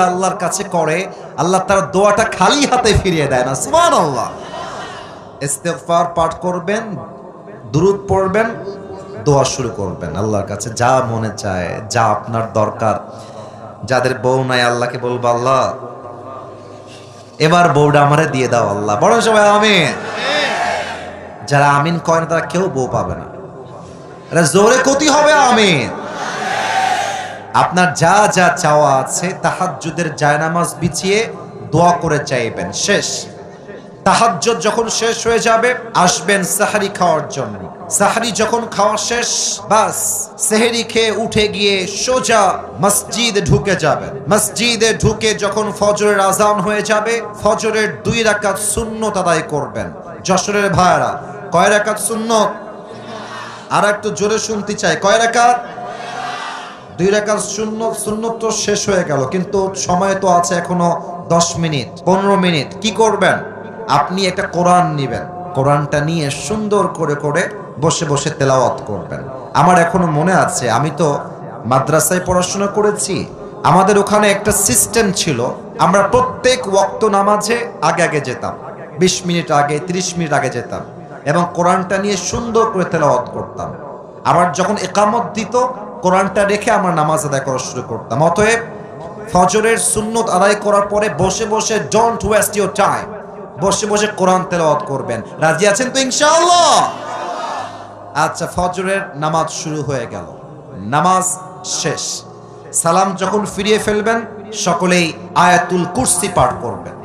আল্লাহর কাছে করে, আল্লাহ তার দোয়াটা খালি হাতে ফিরিয়ে দেয় না। সুবহানাল্লাহ। ইস্তিগফার পাঠ করবেন, দুরূদ পড়বেন, দোয়া শুরু করবেন আল্লাহর কাছে, যা মনে চায়, যা আপনার দরকার। যাদের বউ নাই আল্লাহকে বলবো, আল্লাহ এবার বউটা আমারে দিয়ে দাও আল্লাহ। বড় সবাই আমিন। যারা আমিন কয় না তারা কেউ বউ পাবে না। এটা জোরে কতি হবে আমিন। আপনার যা যা চাওয়া আছে তাহাজ্জুদের জায়নামাজ বিছিয়ে দোয়া করে চাইবেন। শেষ তাহাজ্জুদ যখন শেষ হয়ে যাবে, আসবেন সাহরি খাওয়ার জন্য। সাহরি যখন খাওয়া শেষ, বাস সেহরি খেয়ে উঠে গিয়ে সোজা মসজিদে ঢুকে যাবেন। মসজিদে ঢুকে যখন ফজরের আজান হয়ে যাবে, ফজরের 2 রাকাত সুন্নত আদায় করবেন। যশোরের ভাইরা, কয় রাকাত সুন্নত? আর একটু জোরে শুনতে চাই, কয় রাকাত? 2 রাকাত সুন্নত। সুন্নত তো শেষ হয়ে গেল, কিন্তু সময় তো আছে এখনো 10 মিনিট 15 মিনিট। কি করবেন? আপনি একটা কোরআন নেবেন, কোরআনটা নিয়ে সুন্দর করে করে বসে বসে তেলাওয়াত করবেন। আমার এখনো মনে আছে, আমি তো মাদ্রাসায় পড়াশোনা করেছি, আমাদের ওখানে একটা সিস্টেম ছিল, আমরা প্রত্যেক ওয়াক্ত নামাজে আগে আগে যেতাম, 20 মিনিট আগে, 30 মিনিট আগে যেতাম এবং কোরআনটা নিয়ে সুন্দর করে তেলাওয়াত করতাম। আবার যখন ইকামত দিত, কোরআনটা রেখে আমরা নামাজ আদায় করা শুরু করতাম। অতএব ফজরের সুন্নত আদায় করার পরে বসে বসে ডোন্ট ওয়েস্ট ইওর টাইম, বসে বসে কোরআন তেলাওয়াত করবেন। রাজি আছেন তো ইনশাআল্লাহ? আচ্ছা, ফজরের নামাজ শুরু হয়ে গেল, নামাজ শেষ, সালাম যখন ফিরিয়ে ফেলবেন, সকলেই আয়াতুল কুরসি পাঠ করবেন।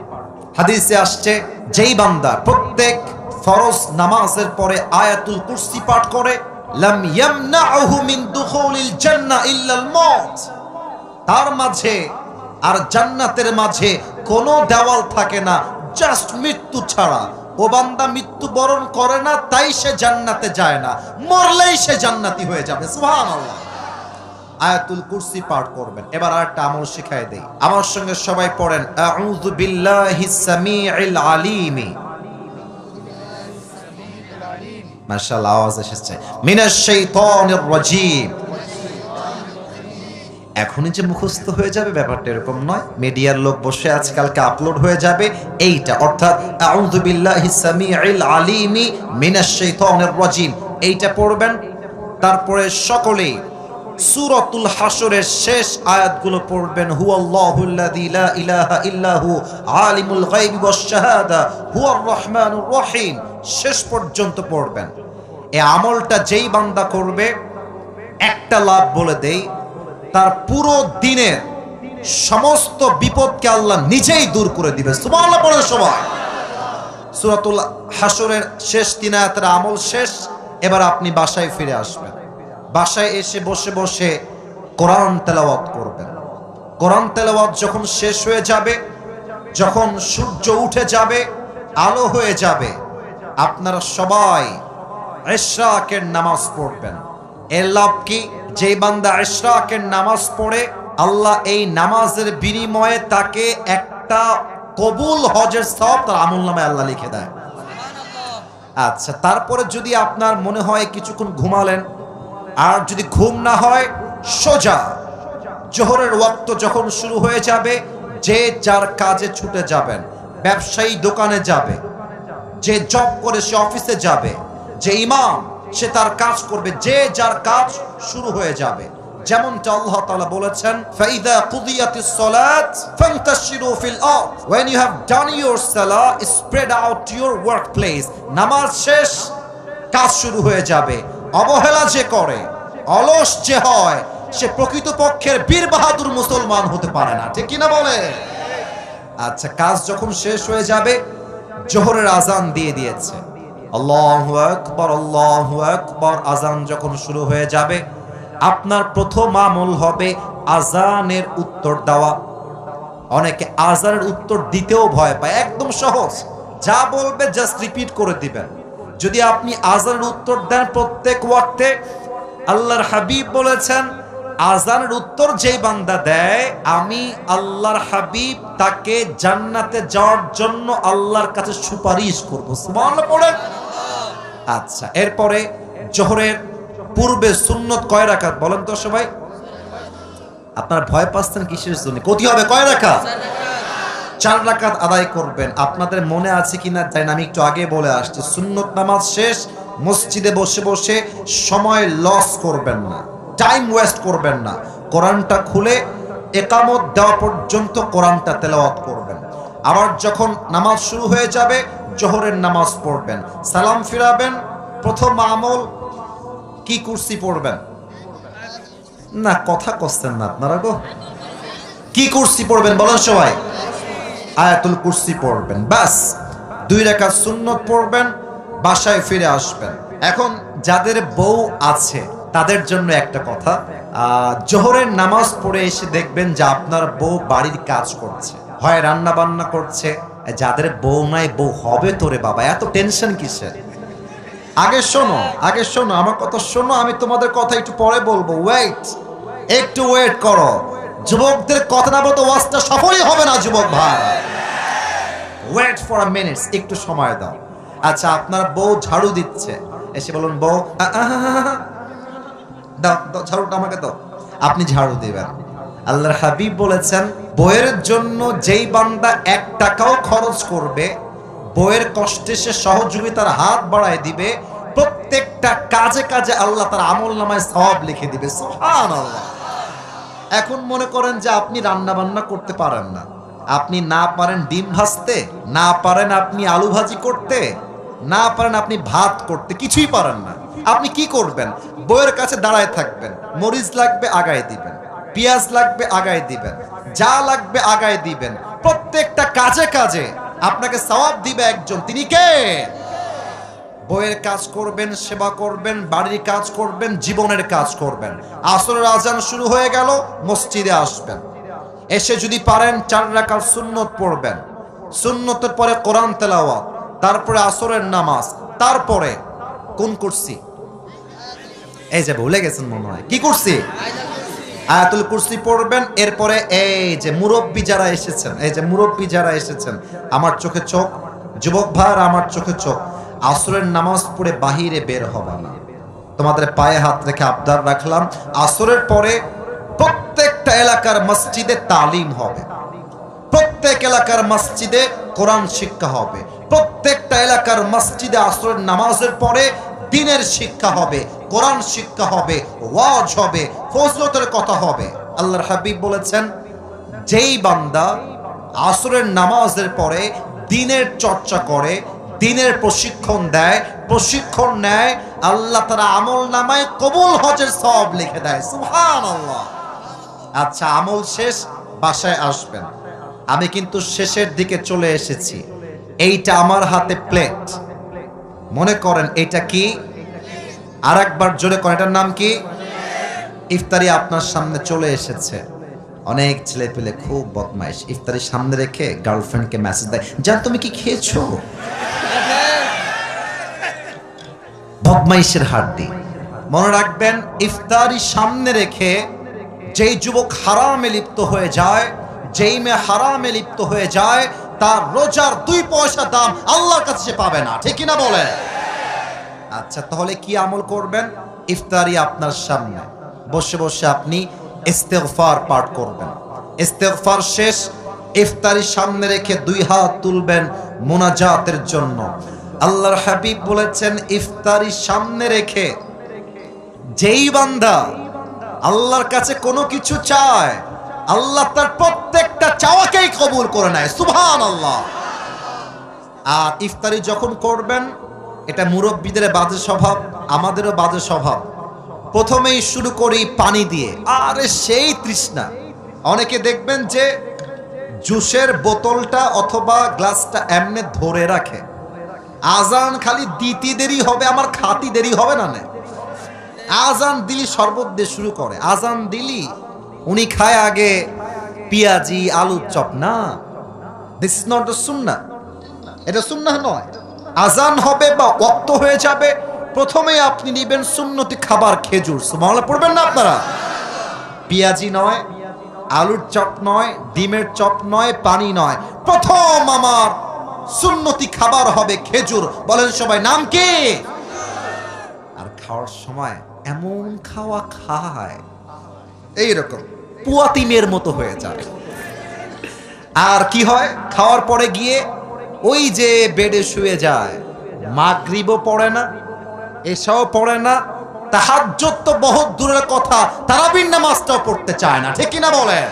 হাদিসে আসছে, যেই বান্দা প্রত্যেক ফরজ নামাজের পরে আয়াতুল কুরসি পাঠ করে, লাম ইয়ামনাহু মিন দুখুলিল জান্নাহ ইল্লাল মাউত, তার মাঝে আর জান্নাতের মাঝে কোনো দেওয়াল থাকে না, জাস্ট মৃত্যু ছাড়া। ও বান্দা মৃত্যু বরণ করে না, তাই সে জান্নাতে যায় না, মরলেই সে জান্নাতি হয়ে যাবে। সুবহানাল্লাহ। আয়াতুল কুরসি পাঠ করবেন। এবার আরেকটা আমল শিখাই দেই, আমার সঙ্গে সবাই পড়েন, আউযু বিল্লাহিস সামিউল আলিম। মাশাআল্লাহ, আওয়াজ এসেছে, মিনাশ শাইতানির রাজীম। এখনই যে মুখস্থ হয়ে যাবে ব্যাপারটা এরকম নয়, মিডিয়ার লোক বসে আছে, কালকে আপলোড হয়ে যাবে এইটা, অর্থাৎ আউযু বিল্লাহিস সামিউল আলিম মিনাশ শাইতানির রাজীম, এইটা পড়বেন। তারপরে সকলে সূরাতুল হাশরের শেষ আয়াতগুলো পড়বেন, হুয়াল্লাহুল্লাযী লা ইলাহা ইল্লাহু আলিমুল গায়বি ওয়াশ শাহাদা হুয়ার রহমানুর রহিম, শেষ পর্যন্ত পড়বেন। এই আমলটা যেই বান্দা করবে, একটা লাভ বলে দেই, তার পুরো দিনের সমস্ত বিপদকে আল্লাহ নিজেই দূর করে দিবে। সুবহানাল্লাহ পড়ে সবাই। সূরাতুল হাশরের শেষ 3 আয়াতের আমল শেষ। এবার আপনি বাসায় ফিরে আসবেন, বাসায় এসে বসে বসে কোরআন তেলাওয়াত করবেন। কোরআন তেলাওয়াত যখন শেষ হয়ে যাবে, যখন সূর্য উঠে যাবে, আলো হয়ে যাবে, আপনারা সবাই ইশরাকের নামাজ পড়বেন। এর লাভ কি? যে বান্দা ইশরাকের নামাজ পড়ে, আল্লাহ এই নামাজের বিনিময়ে তাকে একটা কবুল হজের সওয়াব তার আমলনামায় আল্লাহ লিখে দেয়। আচ্ছা, তারপরে যদি আপনার মনে হয় কিছুক্ষণ ঘুমালেন, আর যদি ঘুম না হয়, সোজা জোহরের ওয়াক্ত যখন শুরু হয়ে যাবে, যে যার কাজে ছুটে যাবেন। ব্যবসায়ী দোকানে যাবে, যে জব করে সে অফিসে যাবে, যে ইমাম সে তার কাজ করবে, যে যার কাজ শুরু হয়ে যাবে। যেমনটা আল্লাহ তাআলা বলেছেন, ফাইদা কুদিয়াতিস সালাত ফান্তাশিরু ফিল আরদ, when you have done your salah spread out to your workplace, নামাজ শেষ, কাজ শুরু হয়ে যাবে। অবহেলা যে করে, অলস যে হয়, সে প্রকৃতপক্ষের বীর বাহাদুর মুসলমান হতে পারে না। ঠিক কি না বলে? আচ্ছা, কাজ যখন শেষ হয়ে যাবে, জোহরের আজান দিয়ে দিয়েছে, আল্লাহু আকবার আল্লাহু আকবার, আজান যখন শুরু হয়ে যাবে, আপনার প্রথম আমল হবে আজানের উত্তর দেওয়া। অনেকে আজানের উত্তর দিতেও ভয় পায়, একদম সহজ, যা বলবে জাস্ট রিপিট করে দিবেন। যদি আপনি আজানের উত্তর দেন প্রত্যেক ওয়াক্তে, আল্লাহর হাবিব বলেছেন, আজানের উত্তর যেই বান্দা দেয়, আমি আল্লাহর হাবিব তাকে জান্নাতে যাওয়ার জন্য আল্লাহর কাছে সুপারিশ করব। সুবহানাল্লাহ পড়েন। আচ্ছা, এরপরে জোহরের পূর্বে সুন্নত কয় রাকাত বলেন তো সবাই? আপনারা ভয় পাচ্ছেন কিসের জন্য? ক্ষতি হবে কয় রাকাত? 4 রাকাত আদায় করবেন। আপনাদের মনে আছে কিনা জানি না, আমি একটু আগে বলে আসছি, সুন্নত নামাজ শেষ মসজিদে বসে বসে সময় লস করবেন না, টাইম ওয়েস্ট করবেন না। কোরআনটা খুলে একামত দেওয়া পর্যন্ত কোরআনটা তেলাওয়াত করবেন। আবার যখন নামাজ শুরু হয়ে যাবে জোহরের নামাজ পড়বেন, সালাম ফিরাবেন। প্রথম আমল কি? কুরসি পড়বেন না? কথা কচ্ছেন না আপনারা গো। কি কুরসি পড়বেন বলেন সবাই? আয়াতুল কুরসি পড়বেন। বাস 2 রাকাত সুন্নত পড়বেন, বাসায় ফিরে আসবেন। এখন যাদের বউ আছে তাদের জন্য একটা কথা, জোহরের নামাজ পড়ে এসে দেখবেন যে আপনার বউ বাড়ির কাজ করছে, হয় রান্না বান্না করছে। যাদের বউ নাই, বউ হবে তোরে বাবা, এত টেনশন কিসের? আগে শোনো, আমার কথা শোনো, আমি তোমাদের কথা একটু পরে বলবো। একটু ওয়েট করো। যুবকদের কথা না বলতে ওয়াজটা সফলই হবে না যুবক ভাই। ওয়েট ফর আ মিনিট, একটু সময় দাও। আচ্ছা, আপনার বউ ঝাড়ু দিচ্ছে, এসে বলুন বউ দাও ঝাড়ুটা আমাকে দাও। আপনি ঝাড়ু দিবেন। আল্লাহর হাবিব বলেছেন, বউয়ের জন্য যেই বান্দা 1 টাকাও খরচ করবে, বউয়ের কষ্টে সে সহযোগিতার হাত বাড়ায় দিবে, প্রত্যেকটা কাজে কাজে আল্লাহ তার আমলনামায় সওয়াব লিখে দিবে। সুবহানাল্লাহ। এখন মনে করেন যে আপনি রান্না বান্না করতে পারেন না, আপনি না পারেন ডিম ভাজতে, না পারেন আপনি আলু ভাজি করতে, না পারেন আপনি ভাত করতে, কিছুই পারেন না। আপনি কি করবেন? বউয়ের কাছে দাঁড়ায় থাকবেন। মরিচ লাগবে আগায় দিবেন, পেঁয়াজ লাগবে আগায় দিবেন, যা লাগবে আগায় দিবেন। প্রত্যেকটা কাজে কাজে আপনাকে সওয়াব দিবে একজন। তিনি কে? বউয়ের কাজ করবেন, সেবা করবেন, বাড়ির কাজ করবেন, জীবনের কাজ করবেন। আসরের আজান শুরু হয়ে গেল, মসজিদে আসবেন। এসে যদি পারেন 4 রাকাত সুন্নত পড়বেন। সুন্নতের পরে কোরআন তেলাওয়াত, তারপরে আসরের নামাজ, তারপরে কোন কুরসি? এই যে ভুলে গেছেন মনে হয়, কি কুরসি? আয়াতুল কুরসি পড়বেন। এরপরে এই যে মুরব্বি যারা এসেছেন, আমার চোখে চোখ, যুবক ভাইরা আমার চোখে চোখ, আসরের নামাজ পড়ে বাহিরে বের হবা না। তোমাদের পায়ে হাত রেখে আবদার রাখলাম, আসরের পরে প্রত্যেকটা এলাকার মসজিদে তালিম হবে, প্রত্যেক এলাকার মসজিদে কোরআন শিক্ষা হবে, প্রত্যেকটা এলাকার মসজিদে আসরের নামাজের পরে দ্বীনের শিক্ষা হবে, কোরআন শিক্ষা হবে, ওয়াজ হবে, ফজিলতের কথা হবে। আল্লাহর হাবিব বলেছেন, যেই বান্দা আসরের নামাজের পরে দ্বীনের চর্চা করে, দ্বীনের প্রশিক্ষণ নেয়, আল্লাহ তাআলা আমলনামায় কবুল হজের সওয়াব লিখে দেয়। সুবহানাল্লাহ। আচ্ছা, আমল শেষ, বাসায় আসবেন। আমি কিন্তু শেষের দিকে চলে এসেছি। এইটা আমার হাতে প্লেট, মনে করেন এটা কি? আর একবার জোরে করেন, এটার নাম কি? ইফতারি আপনার সামনে চলে এসেছে। অনেক ছেলে পেলে খুব বদমাইশ, ইফতারি সামনে রেখে গার্লফ্রেন্ডকে মেসেজ দেয়, জান তুমি কি খেয়েছো? বদমাইশের হাড্ডি। মনে রাখবেন, ইফতারি সামনে রেখে যেই যুবক হারামে লিপ্ত হয়ে যায়, যেই মেয়ে হারামে লিপ্ত হয়ে যায়, তার রোজার 2 পয়সা দাম আল্লাহর কাছে পাবে না। ঠিক কিনা বলে? আচ্ছা, তাহলে কি আমল করবেন? ইফতারি আপনার সামনে, বসে বসে আপনি ইস্তেগফার পাঠ করবেন। ইস্তেগফার শেষ, ইফতারি সামনে রেখে 2 হাত তুলবেন মুনাজাতের জন্য। আল্লাহর হাবিব বলেছেন, ইফতারি সামনে রেখে যেই বান্দা আল্লাহর কাছে কোনো কিছু চায়, আল্লাহ তার প্রত্যেকটা চাওয়াকেই কবুল করে নেয়। সুবহানাল্লাহ। আর ইফতারি যখন করবেন, এটা মুরব্বীদের বাজে স্বভাব, আমাদেরও বাজে স্বভাব। প্রথমেই শুরু করি পানি দিয়ে, আরে সেই তৃষ্ণা। অনেকে দেখবেন যে জুসের বোতলটা অথবা গ্লাসটা এমনি ধরে রাখে, আজান খালি দিতে দেরি হবে, আমার খাতি দেরি হবে না। আজান দিলি শরবত দিয়ে শুরু করে, আজান দিলি উনি খায় আগে পেঁয়াজি আলুর চপ। না, দিস ইজ নট দ্য সুন্নাহ, এটা সুন্নাহ নয়। আজান হবে বা ওয়াক্ত হয়ে যাবে, প্রথমেই আপনি নেবেন সুন্নতি খাবার, খেজুর। সুবহানাল্লাহ পড়বেন না আপনারা? পেঁয়াজি নয়, আলুর চপ নয়, ডিমের চপ নয়, পানি নয়, প্রথম আমার সুন্নতি খাবার হবে খেজুর। বলেন সবাই, নাম কি? আর খাওয়ার সময় এমন খাওয়া খায় এইরকম পুয়াতি মেয়ের মতো হয়ে যায়। আর কি হয়, খাওয়ার পরে গিয়ে ওই যে বেডে শুয়ে যায়, মাগরিবও পড়ে না, এশাও পড়ে না, তাহাজ্জুদ তো বহুত দূরের কথা, তারাবির নামাজটাও পড়তে চায় না। ঠিক কিনা বলেন?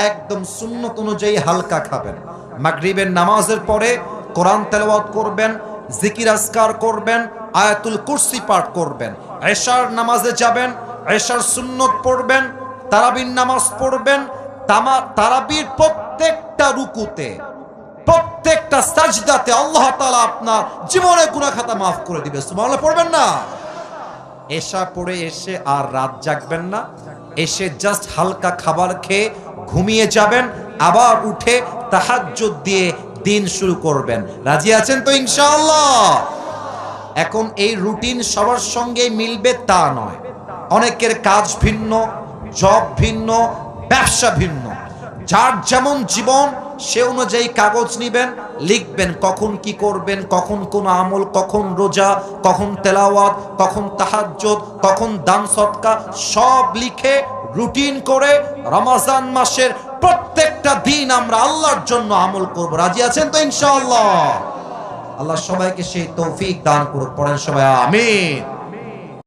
একদম সুন্নত অনুযায়ী হালকা খাবেন। মাগরিবের নামাজের পরে কোরআন তেলাওয়াত করবেন, জিকির আজকার করবেন, আয়াতুল কুরসি পাঠ করবেন। এশার নামাজে যাবেন, এশার সুন্নত পড়বেন, তারাবির নামাজ পড়বেন। তারাবির প্রত্যেকটা রুকুতে, প্রত্যেকটা সাজদাতে আল্লাহ তাআলা আপনার জীবনের গুনাহ খাতা মাফ করে দিবে। সুবহানাল্লাহ পড়বেন না? এশা পড়ে এসে আর রাত জাগবেন না, এসে জাস্ট হালকা খাবার খেয়ে ঘুমিয়ে যাবেন, আবার উঠে তাহাজ্জুদ দিয়ে দিন শুরু করবেন। রাজি আছেন তো ইনশাআল্লাহ? এখন এই রুটিন সবার সঙ্গে মিলবে তা নয়। অনেকের কাজ ভিন্ন, জব ভিন্ন, ব্যবসা ভিন্ন। যার যেমন জীবন সে অনুযায়ী কাগজ নিবেন, লিখবেন কখন কি করবেন, কখন কোন আমল, কখন রোজা, কখন তেলাওয়াত, কখন তাহাজ্জুদ, কখন দান সদকা, সব লিখে রুটিন করে রমজান মাসের প্রত্যেকটা দিন আমরা আল্লাহর জন্য আমল করব। রাজি আছেন তো ইনশাআল্লাহ? আল্লাহ সবাইকে সেই তৌফিক দান করুক। পড়েন সবাই আমিন।